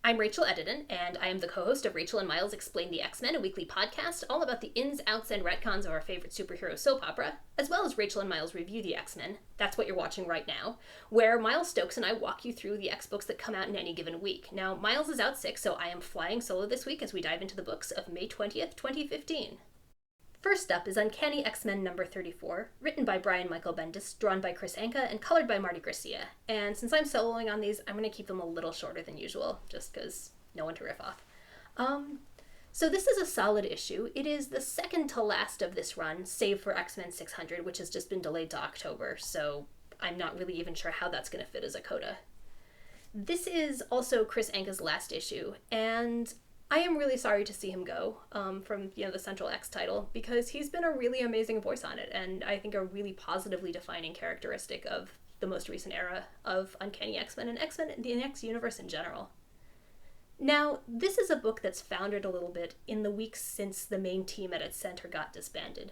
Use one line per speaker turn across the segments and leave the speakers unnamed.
I'm Rachel Edidin, and I am the co-host of Rachel and Miles Explain the X-Men, a weekly podcast all about the ins, outs, and retcons of our favorite superhero soap opera, as well as Rachel and Miles Review the X-Men. That's what you're watching right now, where Miles Stokes and I walk you through the X-books that come out in any given week. Now, Miles is out sick, so I am flying solo this week as we dive into the books of May 20th, 2015. First up is Uncanny X-Men number 34, written by Brian Michael Bendis, drawn by Chris Anka, and colored by Marty Garcia. And since I'm soloing on these, I'm going to keep them a little shorter than usual, just because no one to riff off. So this is a solid issue. It is the second to last of this run, save for X-Men 600, which has just been delayed to October, so I'm not really even sure how that's going to fit as a coda. This is also Chris Anka's last issue, and I am really sorry to see him go from the Central X title, because he's been a really amazing voice on it, and I think a really positively defining characteristic of the most recent era of Uncanny X-Men and X-Men in the X universe in general. Now, this is a book that's foundered a little bit in the weeks since the main team at its center got disbanded.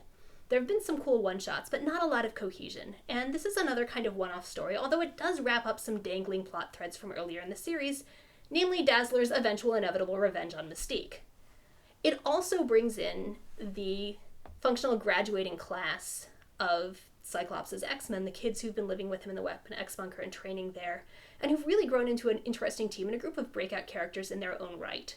There have been some cool one-shots, but not a lot of cohesion, and this is another kind of one-off story, although it does wrap up some dangling plot threads from earlier in the series, namely Dazzler's eventual inevitable revenge on Mystique. It also brings in the functional graduating class of Cyclops' X-Men, the kids who've been living with him in the Weapon X bunker and training there, and who've really grown into an interesting team and a group of breakout characters in their own right.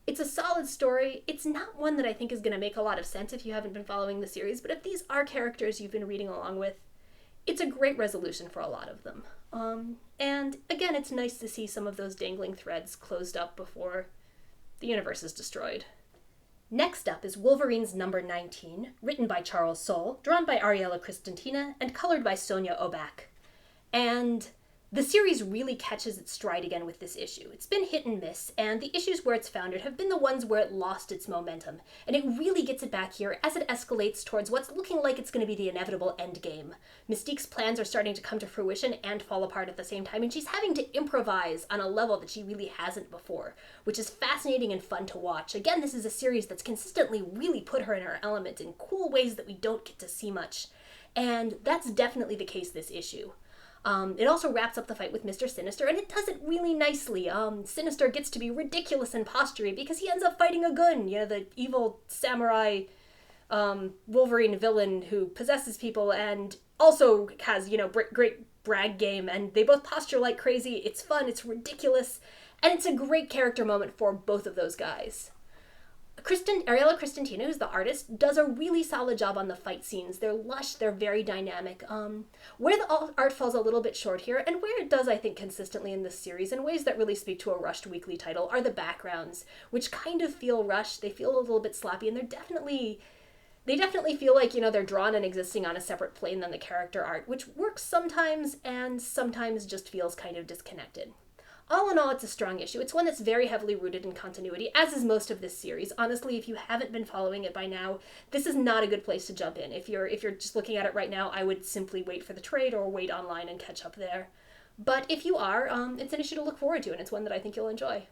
It's a solid story. It's not one that I think is going to make a lot of sense if you haven't been following the series, but if these are characters you've been reading along with, it's a great resolution for a lot of them. And again, it's nice to see some of those dangling threads closed up before the universe is destroyed. Next up is Wolverines number 19, written by Charles Soule, drawn by Ariella Cristantina, and colored by Sonia Oback. And the series really catches its stride again with this issue. It's been hit and miss, and the issues where it's foundered have been the ones where it lost its momentum, and it really gets it back here as it escalates towards what's looking like it's going to be the inevitable endgame. Mystique's plans are starting to come to fruition and fall apart at the same time, and she's having to improvise on a level that she really hasn't before, which is fascinating and fun to watch. Again, this is a series that's consistently really put her in her element in cool ways that we don't get to see much, and that's definitely the case this issue. It also wraps up the fight with Mr. Sinister, and it does it really nicely. Sinister gets to be ridiculous and postury because he ends up fighting a Gun, the evil samurai Wolverine villain who possesses people and also has, great brag game, and they both posture like crazy. It's fun, it's ridiculous, and it's a great character moment for both of those guys. Ariella Cristantina, who's the artist, does a really solid job on the fight scenes. They're lush, they're very dynamic. Where the art falls a little bit short here, and where it does, I think, consistently in this series, in ways that really speak to a rushed weekly title, are the backgrounds, which kind of feel rushed. They feel a little bit sloppy, and they definitely feel like, they're drawn and existing on a separate plane than the character art, which works sometimes, and sometimes just feels kind of disconnected. All in all, it's a strong issue. It's one that's very heavily rooted in continuity, as is most of this series. Honestly, if you haven't been following it by now, this is not a good place to jump in. If you're just looking at it right now, I would simply wait for the trade or wait online and catch up there. But if you are, it's an issue to look forward to, and it's one that I think you'll enjoy.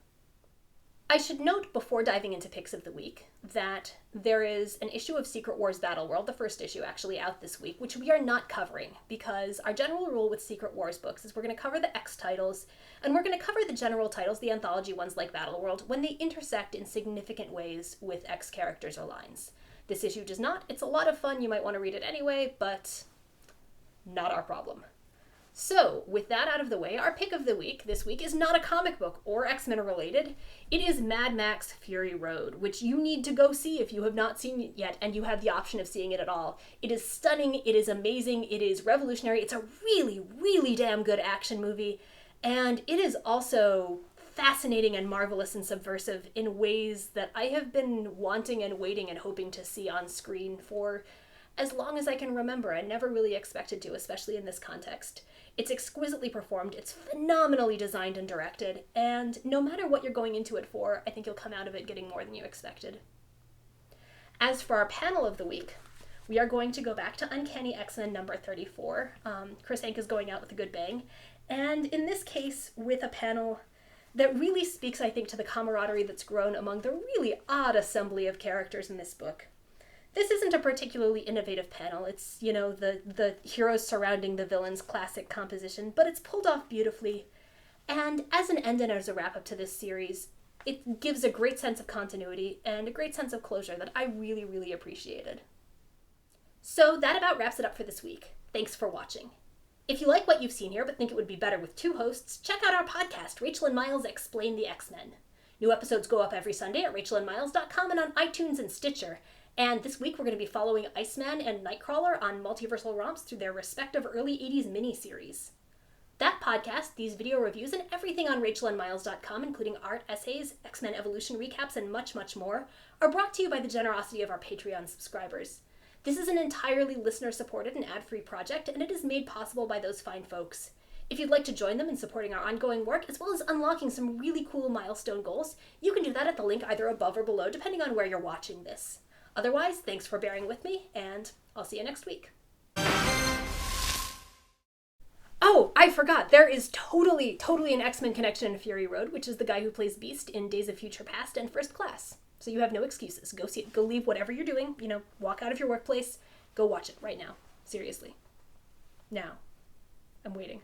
I should note before diving into picks of the week that there is an issue of Secret Wars Battleworld, the first issue actually out this week, which we are not covering because our general rule with Secret Wars books is we're going to cover the X titles and we're going to cover the general titles, the anthology ones like Battleworld, when they intersect in significant ways with X characters or lines. This issue does not. It's a lot of fun. You might want to read it anyway, but not our problem. So, with that out of the way, our pick of the week this week is not a comic book or X-Men related. It is Mad Max Fury Road, which you need to go see if you have not seen it yet and you have the option of seeing it at all. It is stunning, it is amazing, it is revolutionary, it's a really, really damn good action movie, and it is also fascinating and marvelous and subversive in ways that I have been wanting and waiting and hoping to see on screen for as long as I can remember and never really expected to, especially in this context. It's exquisitely performed, it's phenomenally designed and directed, and no matter what you're going into it for, I think you'll come out of it getting more than you expected. As for our panel of the week, we are going to go back to Uncanny X-Men number 34. Chris Anka is going out with a good bang, and in this case, with a panel that really speaks, I think, to the camaraderie that's grown among the really odd assembly of characters in this book. This isn't a particularly innovative panel. It's, the heroes surrounding the villains classic composition, but it's pulled off beautifully. And as an end and as a wrap-up to this series, it gives a great sense of continuity and a great sense of closure that I really, really appreciated. So that about wraps it up for this week. Thanks for watching. If you like what you've seen here but think it would be better with two hosts, check out our podcast, Rachel and Miles Explain the X-Men. New episodes go up every Sunday at rachelandmiles.com and on iTunes and Stitcher. And this week we're going to be following Iceman and Nightcrawler on multiversal romps through their respective early 80s miniseries. That podcast, these video reviews, and everything on rachelandmiles.com, including art, essays, X-Men Evolution recaps, and much, much more, are brought to you by the generosity of our Patreon subscribers. This is an entirely listener-supported and ad-free project, and it is made possible by those fine folks. If you'd like to join them in supporting our ongoing work, as well as unlocking some really cool milestone goals, you can do that at the link either above or below, depending on where you're watching this. Otherwise, thanks for bearing with me, and I'll see you next week. Oh, I forgot. There is totally an X-Men connection in Fury Road, which is the guy who plays Beast in Days of Future Past and First Class. So you have no excuses. Go see it. Go leave whatever you're doing. Walk out of your workplace. Go watch it right now. Seriously. Now. I'm waiting.